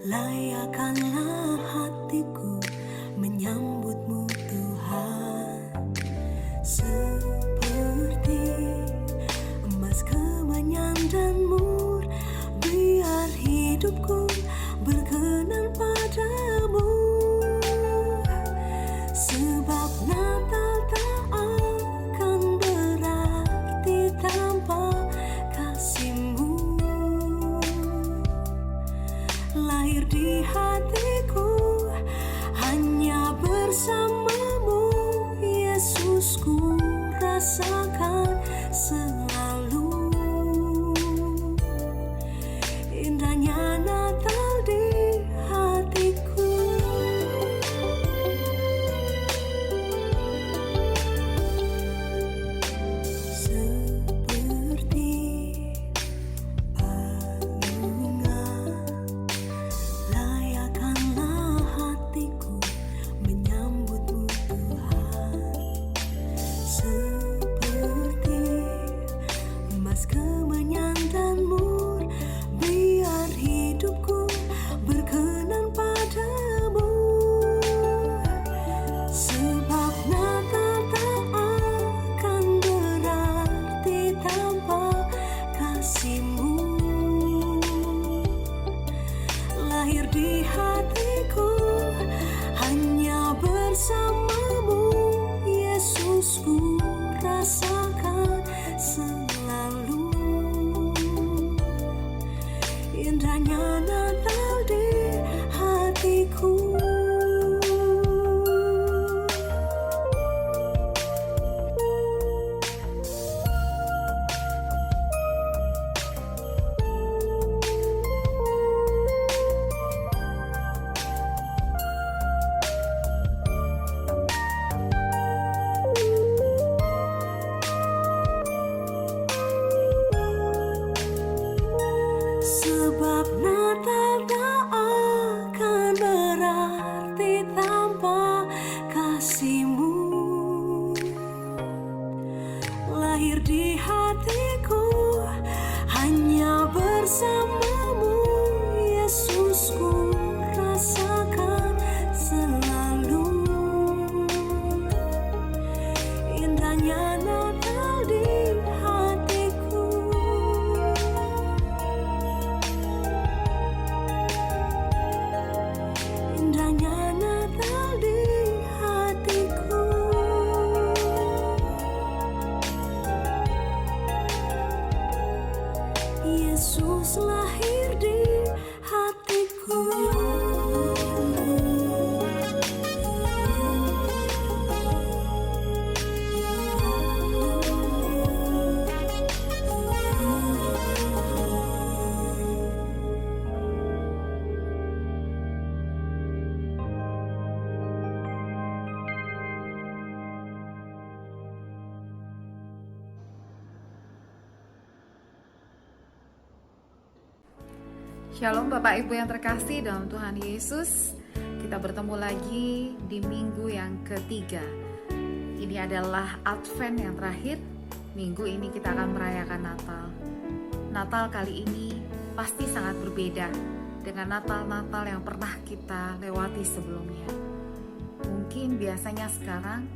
Layakkanlah hatiku menyambutmu Tuhan, seperti emas kemenyan dan mur. Biar hidupku berkenan padamu, sebab Natal tak akan berarti tanpa kasih-Mu. Lahir di hatiku hanya bersama-Mu, Yesusku rasakan selalu. Indahnya Natal di hatiku. Seperti palungan, layakkanlah hatiku menyambutmu Tuhan, seperti emas kemenyan dan mur. Biar hidupku berkenan padamu, sebab Natal tak akan berarti tanpa kasih-Mu. Lahir di hatiku hanya bersama-Mu, Yesusku rasakan selalu. Indahnya Natal di hatiku. Sebab Natal tak akan berarti tanpa kasih-Mu. Lahir di hatiku hanya bersama-Mu, Yesusku rasakan selalu. Indahnya Natal di hatiku. Indahnya Natal di hatiku. Yesus lahir di hatiku. Shalom Bapak Ibu yang terkasih dalam Tuhan Yesus. Kita bertemu lagi di minggu yang ketiga. Ini adalah Advent yang terakhir. Minggu ini kita akan merayakan Natal. Natal kali ini pasti sangat berbeda dengan Natal-Natal yang pernah kita lewati sebelumnya. Mungkin biasanya sekarang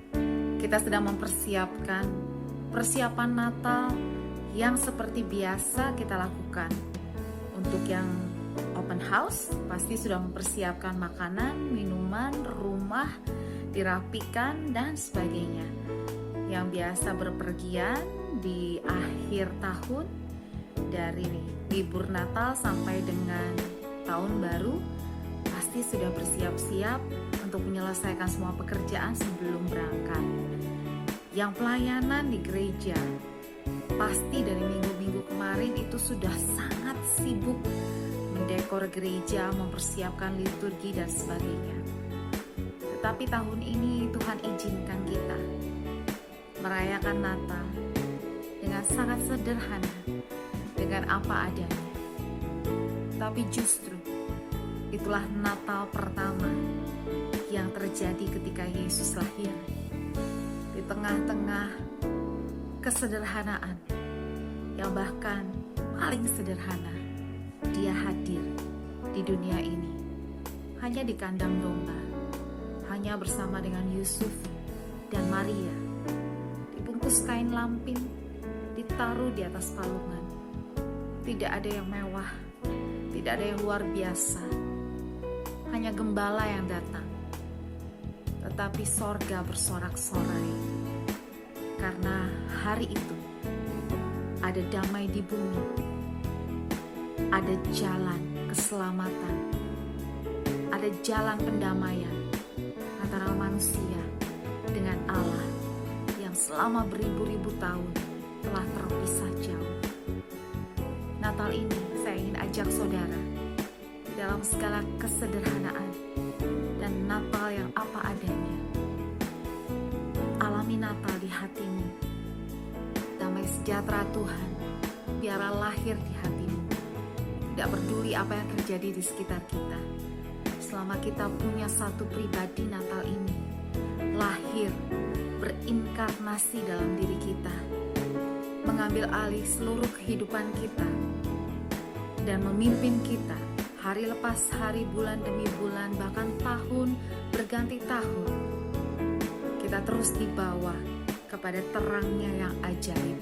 kita sedang mempersiapkan persiapan Natal yang seperti biasa kita lakukan. Untuk yang open house pasti sudah mempersiapkan makanan, minuman, rumah dirapikan dan sebagainya. Yang biasa berpergian di akhir tahun dari libur Natal sampai dengan tahun baru pasti sudah bersiap-siap untuk menyelesaikan semua pekerjaan sebelum berangkat. Yang pelayanan di gereja pasti dari minggu-minggu kemarin itu sudah sangat sibuk mendekor gereja, mempersiapkan liturgi dan sebagainya. Tetapi tahun ini Tuhan izinkan kita merayakan Natal dengan sangat sederhana, dengan apa adanya. Tapi justru itulah Natal pertama yang terjadi ketika Yesus lahir. Di tengah-tengah kesederhanaan yang bahkan paling sederhana, Dia hadir di dunia ini hanya di kandang domba, hanya bersama dengan Yusuf dan Maria, dibungkus kain lampin, ditaruh di atas palungan. Tidak ada yang mewah, tidak ada yang luar biasa, hanya gembala yang datang. Tetapi sorga bersorak-sorai, karena hari itu ada damai di bumi, ada jalan keselamatan, ada jalan pendamaian antara manusia dengan Allah yang selama beribu-ribu tahun telah terpisah jauh. Natal ini saya ingin ajak saudara dalam segala kesederhanaan dan Natal yang apa adanya. Alami Natal di hatimu. Damai sejahtera Tuhan biarlah lahir di hatimu. Tidak peduli apa yang terjadi di sekitar kita, selama kita punya satu pribadi Natal ini lahir, berinkarnasi dalam diri kita, mengambil alih seluruh kehidupan kita dan memimpin kita hari lepas hari, bulan demi bulan, bahkan tahun berganti tahun. Kita terus dibawa kepada terangnya yang ajaib.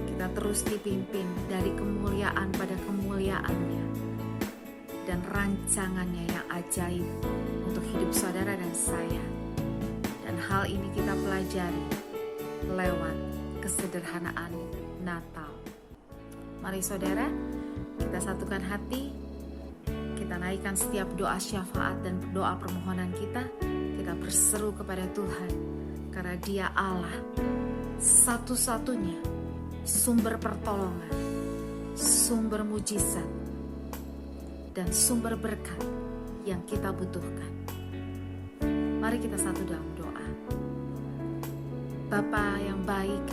Kita terus dipimpin dari kemuliaan pada kemuliaannya dan rancangannya yang ajaib untuk hidup saudara dan saya. Dan hal ini kita pelajari lewat kesederhanaan Natal. Mari saudara, kita satukan hati, kita naikkan setiap doa syafaat dan doa permohonan kita berseru kepada Tuhan, karena Dia Allah satu-satunya sumber pertolongan, sumber mujizat, dan sumber berkat yang kita butuhkan. Mari kita satu dalam doa. Bapa yang baik,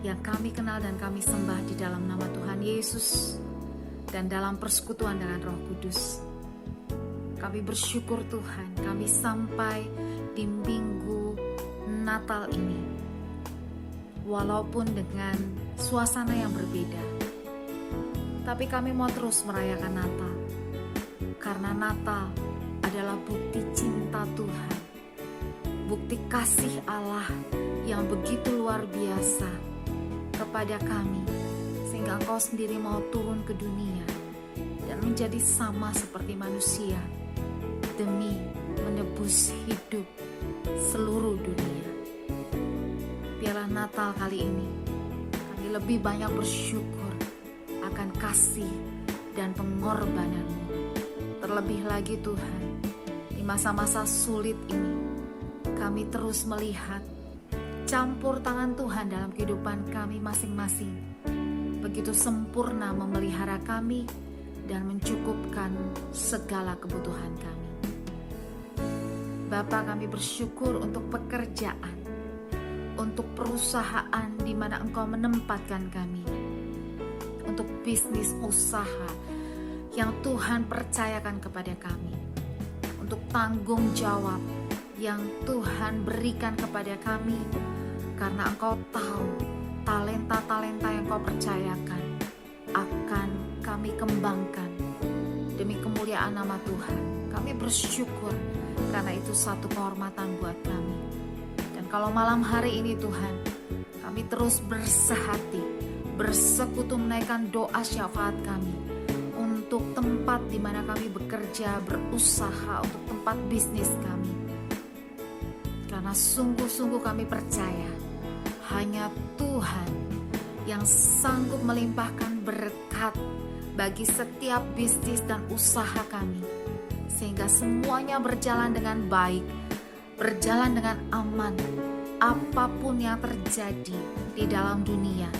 yang kami kenal dan kami sembah di dalam nama Tuhan Yesus dan dalam persekutuan dengan Roh Kudus, kami bersyukur Tuhan, kami sampai di minggu Natal ini, walaupun dengan suasana yang berbeda, tapi kami mau terus merayakan Natal, karena Natal adalah bukti cinta Tuhan, bukti kasih Allah yang begitu luar biasa kepada kami, sehingga Engkau sendiri mau turun ke dunia dan menjadi sama seperti manusia demi menebus hidup seluruh dunia. Biarlah Natal kali ini kami lebih banyak bersyukur akan kasih dan pengorbanan-Mu. Terlebih lagi Tuhan, di masa-masa sulit ini kami terus melihat campur tangan Tuhan dalam kehidupan kami masing-masing, begitu sempurna memelihara kami dan mencukupkan segala kebutuhan kami. Bapa, kami bersyukur untuk pekerjaan, untuk perusahaan di mana Engkau menempatkan kami, untuk bisnis usaha yang Tuhan percayakan kepada kami, untuk tanggung jawab yang Tuhan berikan kepada kami, karena Engkau tahu talenta-talenta yang Engkau percayakan akan kami kembangkan demi kemuliaan nama Tuhan. Kami bersyukur karena itu satu kehormatan buat kami. Dan kalau malam hari ini Tuhan, kami terus bersehati, bersekutu menaikkan doa syafaat kami untuk tempat di mana kami bekerja, berusaha, untuk tempat bisnis kami. Karena sungguh-sungguh kami percaya hanya Tuhan yang sanggup melimpahkan berkat bagi setiap bisnis dan usaha kami, sehingga semuanya berjalan dengan baik, berjalan dengan aman, apapun yang terjadi di dalam dunia.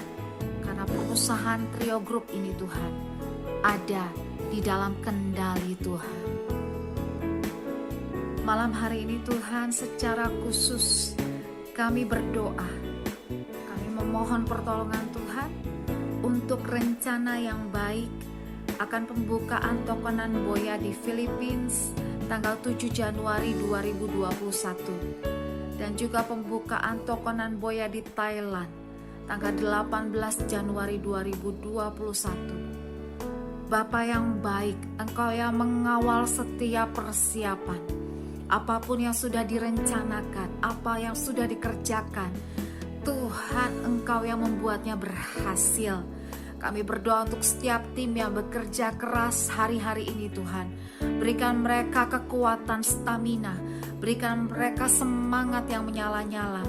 Karena perusahaan Trio Group ini Tuhan ada di dalam kendali Tuhan. Malam hari ini Tuhan, secara khusus kami berdoa, kami memohon pertolongan Tuhan untuk rencana yang baik akan pembukaan tokonan Boya di Philippines tanggal 7 Januari 2021 dan juga pembukaan tokonan Boya di Thailand tanggal 18 Januari 2021. Bapa yang baik, Engkau yang mengawal setiap persiapan. Apapun yang sudah direncanakan, apa yang sudah dikerjakan, Tuhan, Engkau yang membuatnya berhasil. Kami berdoa untuk setiap tim yang bekerja keras hari-hari ini, Tuhan. Berikan mereka kekuatan stamina, berikan mereka semangat yang menyala-nyala,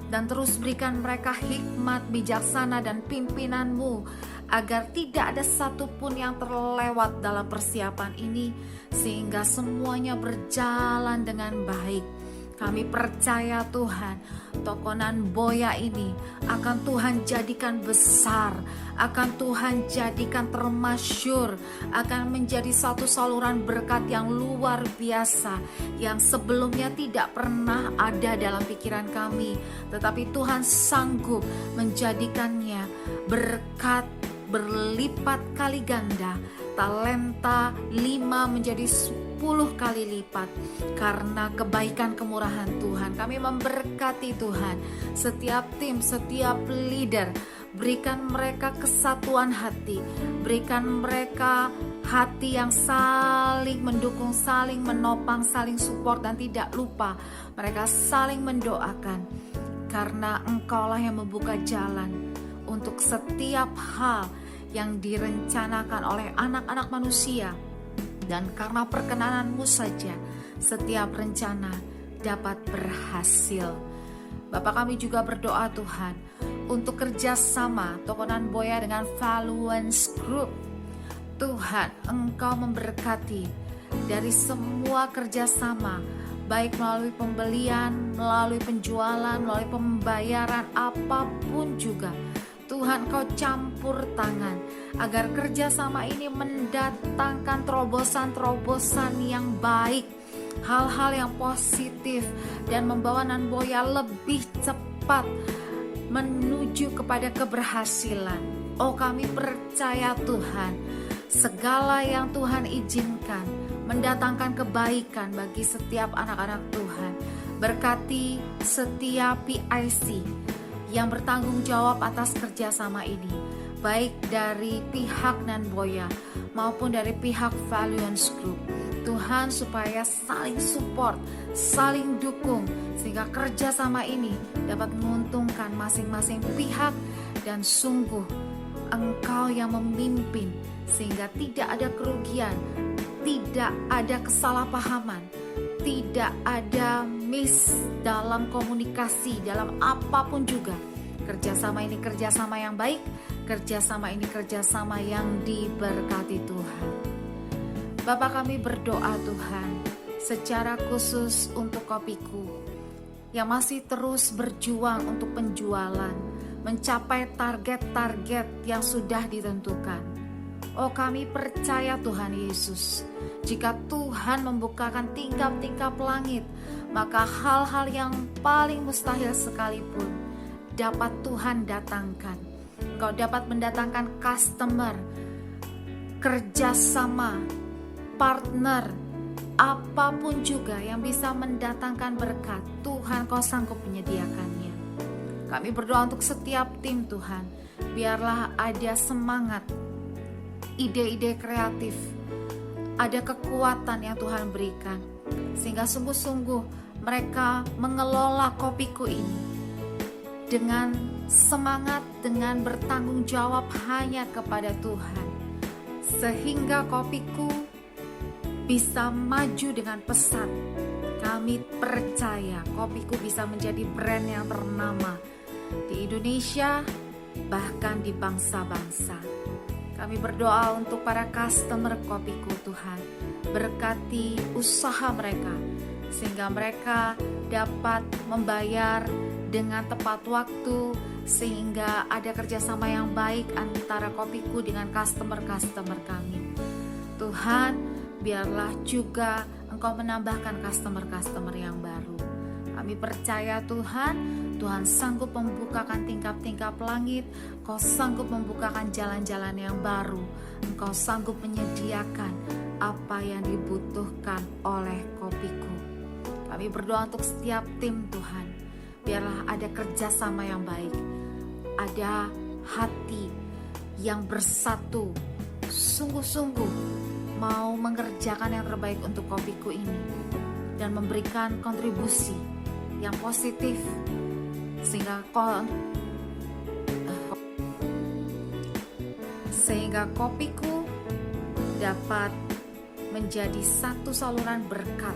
dan terus berikan mereka hikmat, bijaksana, dan pimpinan-Mu, agar tidak ada satupun yang terlewat dalam persiapan ini, sehingga semuanya berjalan dengan baik. Kami percaya Tuhan, Tokonan Boya ini akan Tuhan jadikan besar, akan Tuhan jadikan termasyur, akan menjadi satu saluran berkat yang luar biasa, yang sebelumnya tidak pernah ada dalam pikiran kami, tetapi Tuhan sanggup menjadikannya berkat berlipat kali ganda, talenta 5 menjadi 10 kali lipat. Karena kebaikan kemurahan Tuhan, kami memberkati Tuhan setiap tim, setiap leader. Berikan mereka kesatuan hati, berikan mereka hati yang saling mendukung, saling menopang, saling support, dan tidak lupa mereka saling mendoakan. Karena Engkaulah yang membuka jalan untuk setiap hal yang direncanakan oleh anak-anak manusia. Dan karena perkenanan-Mu saja setiap rencana dapat berhasil. Bapak, kami juga berdoa Tuhan untuk kerjasama Tokonan Boya dengan Valuance Group. Tuhan, Engkau memberkati dari semua kerjasama, baik melalui pembelian, melalui penjualan, melalui pembayaran, apapun juga. Tuhan, Kau campur tangan agar kerjasama ini mendatangkan terobosan-terobosan yang baik, hal-hal yang positif, dan membawa Nan Boya lebih cepat menuju kepada keberhasilan. Oh, kami percaya Tuhan, segala yang Tuhan izinkan mendatangkan kebaikan bagi setiap anak-anak Tuhan. Berkati setiap PIC yang bertanggung jawab atas kerjasama ini, baik dari pihak Nan Boya maupun dari pihak Valuance Group. Tuhan, supaya saling support, saling dukung, sehingga kerjasama ini dapat menguntungkan masing-masing pihak. Dan sungguh Engkau yang memimpin, sehingga tidak ada kerugian, tidak ada kesalahpahaman, tidak ada miss dalam komunikasi, dalam apapun juga. Kerjasama ini kerjasama yang baik, kerjasama ini kerjasama yang diberkati Tuhan. Bapak, kami berdoa Tuhan secara khusus untuk Kopiku yang masih terus berjuang untuk penjualan, mencapai target-target yang sudah ditentukan. Oh, kami percaya Tuhan Yesus, jika Tuhan membukakan tingkap-tingkap langit, maka hal-hal yang paling mustahil sekalipun dapat Tuhan datangkan. Engkau dapat mendatangkan customer, kerjasama, partner, apapun juga yang bisa mendatangkan berkat. Tuhan, Kau sanggup menyediakannya. Kami berdoa untuk setiap tim Tuhan, biarlah ada semangat, ide-ide kreatif, ada kekuatan yang Tuhan berikan, sehingga sungguh-sungguh mereka mengelola Kopiku ini dengan semangat, dengan bertanggung jawab hanya kepada Tuhan, sehingga Kopiku bisa maju dengan pesat. Kami percaya Kopiku bisa menjadi brand yang ternama di Indonesia, bahkan di bangsa-bangsa. Kami berdoa untuk para customer Kopiku Tuhan, berkati usaha mereka, sehingga mereka dapat membayar dengan tepat waktu, sehingga ada kerjasama yang baik antara Kopiku dengan customer-customer kami. Tuhan, biarlah juga Engkau menambahkan customer-customer yang baru. Kami percaya Tuhan, Tuhan sanggup membukakan tingkap-tingkap langit, Kau sanggup membukakan jalan-jalan yang baru, Engkau sanggup menyediakan apa yang dibutuhkan oleh Kopiku. Kami berdoa untuk setiap tim Tuhan, biarlah ada kerjasama yang baik, ada hati yang bersatu, sungguh-sungguh mau mengerjakan yang terbaik untuk Kopiku ini dan memberikan kontribusi yang positif sehingga Kopiku dapat menjadi satu saluran berkat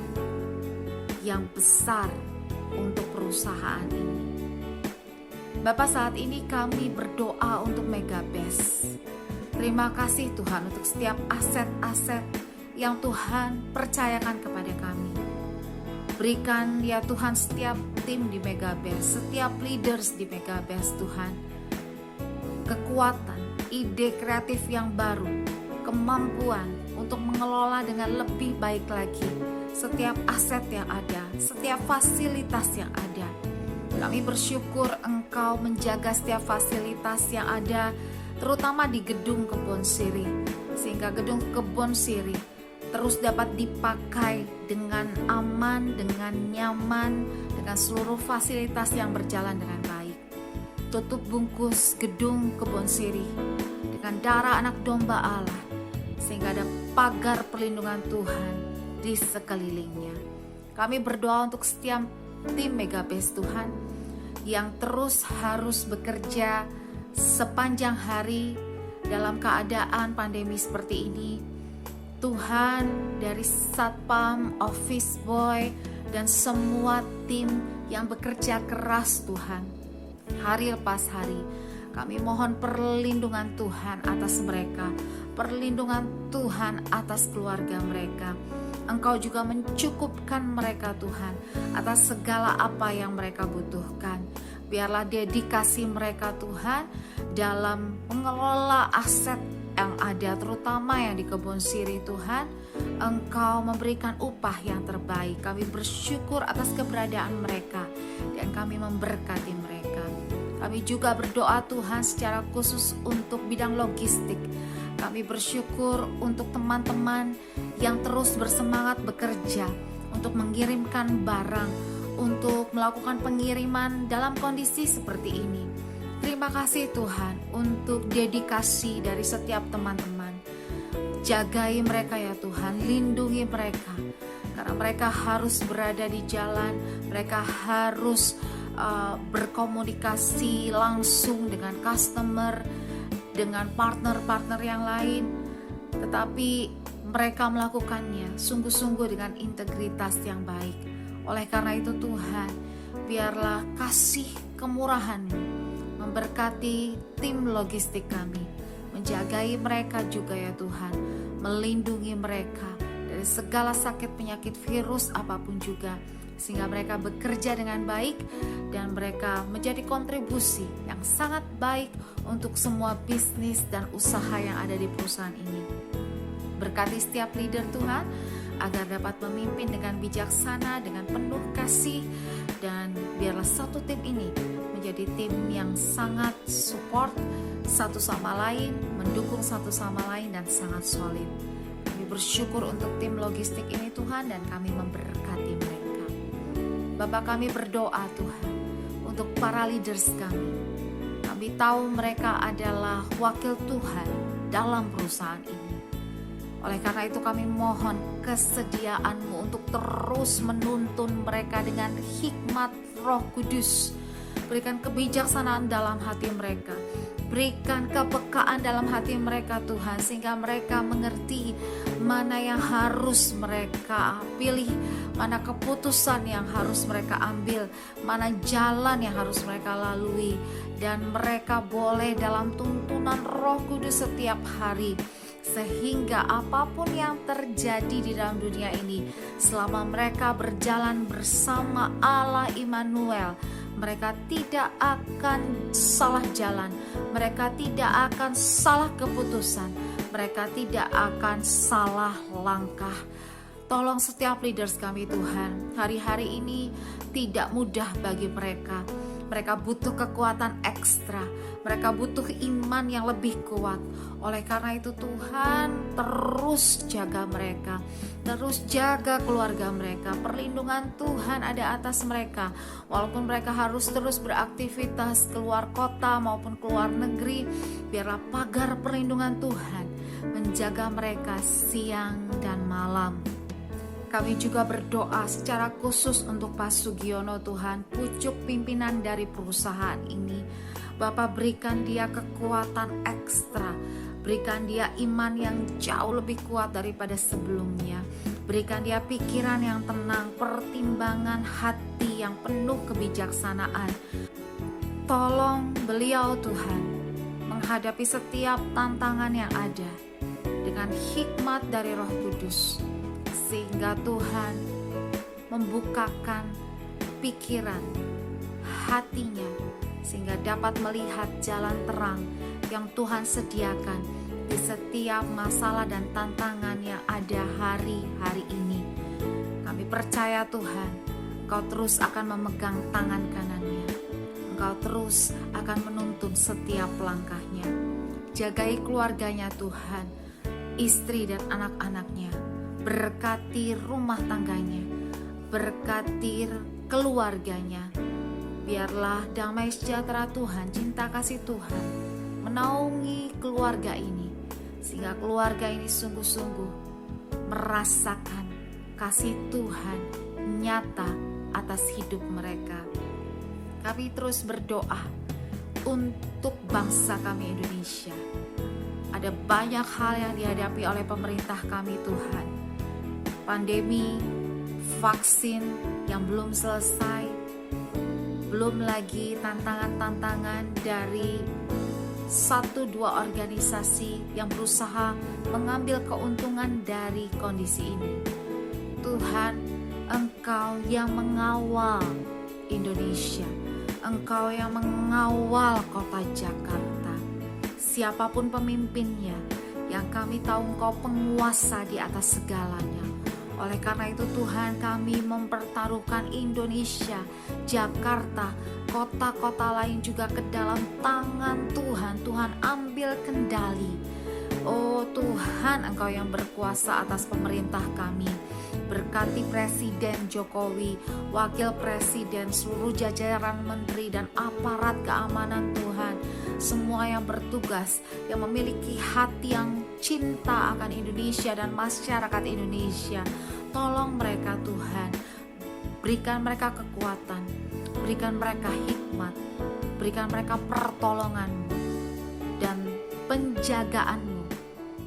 yang besar untuk perusahaan ini. Bapak, saat ini kami berdoa untuk Megabest. Terima kasih Tuhan untuk setiap aset-aset yang Tuhan percayakan kepada kami. Berikan ya Tuhan setiap tim di Megabest, setiap leaders di Megabest Tuhan, kekuatan, ide kreatif yang baru, kemampuan untuk mengelola dengan lebih baik lagi setiap aset yang ada, setiap fasilitas yang ada. Kami bersyukur Engkau menjaga setiap fasilitas yang ada, terutama di gedung Kebon Siri, sehingga gedung Kebon Siri terus dapat dipakai dengan aman, dengan nyaman, dengan seluruh fasilitas yang berjalan dengan baik. Tutup bungkus gedung Kebon Siri dengan darah anak domba Allah, sehingga ada pagar perlindungan Tuhan di sekelilingnya. Kami berdoa untuk setiap tim Megabest Tuhan yang terus harus bekerja sepanjang hari dalam keadaan pandemi seperti ini. Tuhan, dari satpam, office boy, dan semua tim yang bekerja keras Tuhan, hari lepas hari, kami mohon perlindungan Tuhan atas mereka, perlindungan Tuhan atas keluarga mereka. Engkau juga mencukupkan mereka Tuhan atas segala apa yang mereka butuhkan. Biarlah dedikasi mereka Tuhan dalam mengelola aset yang ada, terutama yang di Kebon Siri Tuhan, Engkau memberikan upah yang terbaik. Kami bersyukur atas keberadaan mereka dan kami memberkati mereka. Kami juga berdoa Tuhan secara khusus untuk bidang logistik. Kami bersyukur untuk teman-teman yang terus bersemangat bekerja untuk mengirimkan barang, untuk melakukan pengiriman dalam kondisi seperti ini. Terima kasih Tuhan untuk dedikasi dari setiap teman-teman. Jagai mereka ya Tuhan, lindungi mereka. Karena mereka harus berada di jalan, mereka harus berkomunikasi langsung dengan customer, dengan partner-partner yang lain. Tetapi mereka melakukannya sungguh-sungguh dengan integritas yang baik. Oleh karena itu Tuhan, biarlah kasih kemurahan-Mu memberkati tim logistik kami, menjagai mereka juga ya Tuhan, melindungi mereka dari segala sakit penyakit virus apapun juga, sehingga mereka bekerja dengan baik dan mereka menjadi kontribusi yang sangat baik untuk semua bisnis dan usaha yang ada di perusahaan ini. Berkati setiap leader Tuhan agar dapat memimpin dengan bijaksana, dengan penuh kasih, dan biarlah satu tim ini menjadi tim yang sangat support satu sama lain, mendukung satu sama lain, dan sangat solid. Kami bersyukur untuk tim logistik ini Tuhan, dan kami memberkati mereka. Bapak, kami berdoa Tuhan untuk para leaders kami. Kami tahu mereka adalah wakil Tuhan dalam perusahaan ini. Oleh karena itu kami mohon kesediaan-Mu untuk terus menuntun mereka dengan hikmat Roh Kudus. Berikan kebijaksanaan dalam hati mereka. Berikan kepekaan dalam hati mereka Tuhan, sehingga mereka mengerti mana yang harus mereka pilih, mana keputusan yang harus mereka ambil, mana jalan yang harus mereka lalui. Dan mereka boleh dalam tuntunan Roh Kudus setiap hari, sehingga apapun yang terjadi di dalam dunia ini, selama mereka berjalan bersama Allah Immanuel, mereka tidak akan salah jalan, mereka tidak akan salah keputusan, mereka tidak akan salah langkah. Tolong setiap leaders kami Tuhan, hari-hari ini tidak mudah bagi mereka. Mereka butuh kekuatan ekstra, mereka butuh iman yang lebih kuat. Oleh karena itu Tuhan, terus jaga mereka, terus jaga keluarga mereka. Perlindungan Tuhan ada atas mereka, walaupun mereka harus terus beraktivitas keluar kota maupun keluar negeri. Biarlah pagar perlindungan Tuhan menjaga mereka siang dan malam. Kami juga berdoa secara khusus untuk Pak Sugiono Tuhan, pucuk pimpinan dari perusahaan ini. Bapak berikan dia kekuatan ekstra, berikan dia iman yang jauh lebih kuat daripada sebelumnya. Berikan dia pikiran yang tenang, pertimbangan hati yang penuh kebijaksanaan. Tolong beliau Tuhan menghadapi setiap tantangan yang ada dengan hikmat dari Roh Kudus, sehingga Tuhan membukakan pikiran hatinya sehingga dapat melihat jalan terang yang Tuhan sediakan di setiap masalah dan tantangan yang ada hari-hari ini. Kami percaya Tuhan, Engkau terus akan memegang tangan kanannya. Engkau terus akan menuntun setiap langkahnya. Jagai keluarganya Tuhan, istri dan anak-anaknya. Berkati rumah tangganya, berkati keluarganya. Biarlah damai sejahtera Tuhan, cinta kasih Tuhan menaungi keluarga ini, sehingga keluarga ini sungguh-sungguh merasakan kasih Tuhan nyata atas hidup mereka. Kami terus berdoa untuk bangsa kami Indonesia. Ada banyak hal yang dihadapi oleh pemerintah kami Tuhan. Pandemi, vaksin yang belum selesai, belum lagi tantangan-tantangan dari 1-2 organisasi yang berusaha mengambil keuntungan dari kondisi ini. Tuhan, Engkau yang mengawal Indonesia, Engkau yang mengawal kota Jakarta. Siapapun pemimpinnya, yang kami tahu Engkau penguasa di atas segalanya. Oleh karena itu Tuhan, kami mempertaruhkan Indonesia, Jakarta, kota-kota lain juga ke dalam tangan Tuhan. Tuhan ambil kendali. Oh Tuhan, Engkau yang berkuasa atas pemerintah kami. Berkati Presiden Jokowi, Wakil Presiden, seluruh jajaran menteri dan aparat keamanan Tuhan. Semua yang bertugas, yang memiliki hati yang cinta akan Indonesia dan masyarakat Indonesia. Tolong mereka Tuhan, berikan mereka kekuatan, berikan mereka hikmat, berikan mereka pertolongan-Mu dan penjagaan-Mu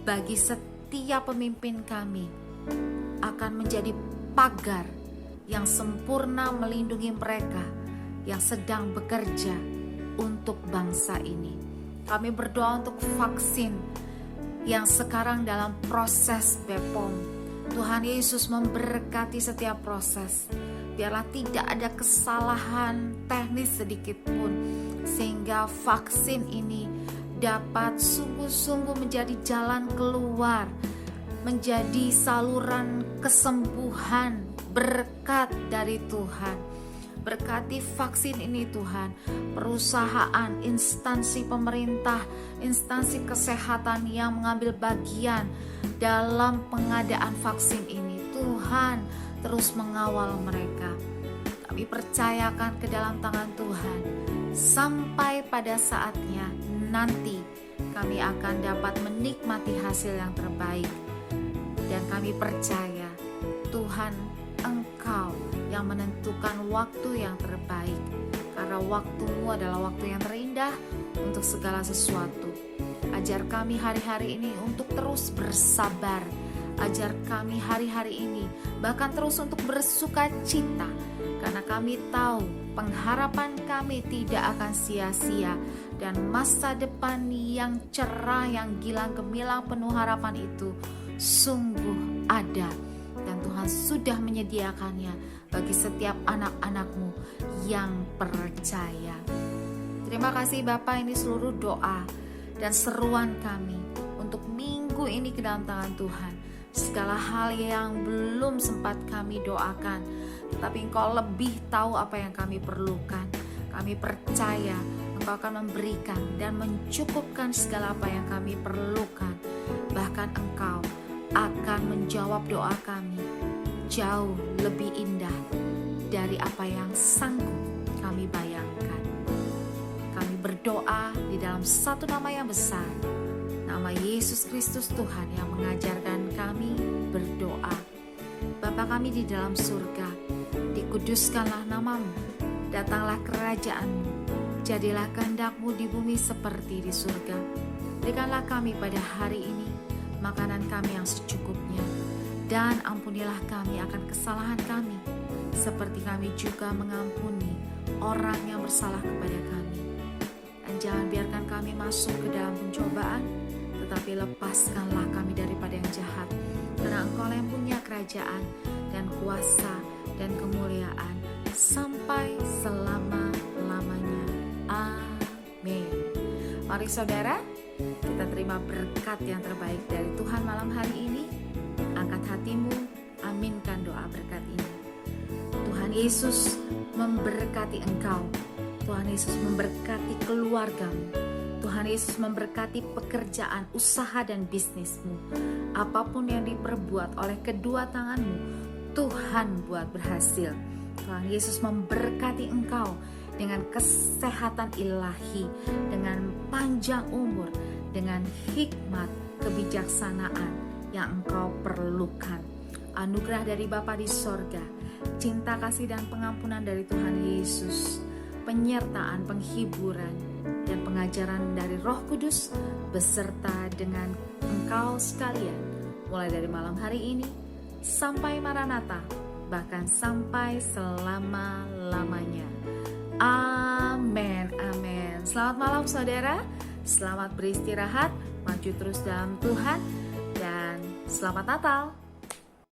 bagi setiap pemimpin kami, akan menjadi pagar yang sempurna melindungi mereka yang sedang bekerja untuk bangsa ini. Kami berdoa untuk vaksin yang sekarang dalam proses BPOM. Tuhan Yesus memberkati setiap proses. Biarlah tidak ada kesalahan teknis sedikit pun, sehingga vaksin ini dapat sungguh-sungguh menjadi jalan keluar, menjadi saluran kesembuhan, berkat dari Tuhan. Berkati vaksin ini Tuhan, perusahaan, instansi pemerintah, instansi kesehatan yang mengambil bagian dalam pengadaan vaksin ini. Tuhan terus mengawal mereka. Kami percayakan ke dalam tangan Tuhan. Sampai pada saatnya nanti kami akan dapat menikmati hasil yang terbaik. Dan kami percaya Tuhan, Engkau yang menentukan waktu yang terbaik, karena waktu-Mu adalah waktu yang terindah untuk segala sesuatu. Ajar kami hari-hari ini untuk terus bersabar. Ajar kami hari-hari ini bahkan terus untuk bersuka cita, karena kami tahu pengharapan kami tidak akan sia-sia, dan masa depan yang cerah, yang gilang gemilang penuh harapan itu sungguh ada, dan Tuhan sudah menyediakannya bagi setiap anak-anak-Mu yang percaya. Terima kasih Bapak, ini seluruh doa dan seruan kami untuk minggu ini ke dalam tangan Tuhan. Segala hal yang belum sempat kami doakan, tetapi Engkau lebih tahu apa yang kami perlukan. Kami percaya Engkau akan memberikan dan mencukupkan segala apa yang kami perlukan. Bahkan Engkau akan menjawab doa kami jauh lebih indah dari apa yang sanggup kami bayangkan. Kami berdoa di dalam satu nama yang besar, nama nama Yesus Kristus Tuhan yang mengajarkan kami berdoa. Bapa kami di dalam surga, dikuduskanlah namamu, datanglah kerajaan-Mu, jadilah kehendak-Mu di bumi seperti di surga. Berikanlah kami pada hari ini makanan kami yang secukupnya, dan ampunilah kami akan kesalahan kami, seperti kami juga mengampuni orang yang bersalah kepada kami. Dan jangan biarkan kami masuk ke dalam pencobaan, tetapi lepaskanlah kami daripada yang jahat. Karena Engkau yang punya kerajaan dan kuasa dan kemuliaan sampai selama-lamanya. Amin. Mari saudara, kita terima berkat yang terbaik dari Tuhan malam hari ini. Angkat hatimu, aminkan doa berkat ini. Tuhan Yesus memberkati engkau. Tuhan Yesus memberkati keluargamu. Tuhan Yesus memberkati pekerjaan, usaha dan bisnismu. Apapun yang diperbuat oleh kedua tanganmu, Tuhan buat berhasil. Tuhan Yesus memberkati engkau dengan kesehatan ilahi, dengan panjang umur, dengan hikmat, kebijaksanaan yang engkau perlukan. Anugerah dari Bapa di sorga, cinta kasih dan pengampunan dari Tuhan Yesus, penyertaan, penghiburan, dan pengajaran dari Roh Kudus beserta dengan engkau sekalian, mulai dari malam hari ini sampai Maranatha, bahkan sampai selama-lamanya. Amin, amin. Selamat malam saudara, selamat beristirahat, maju terus dalam Tuhan, dan selamat Natal.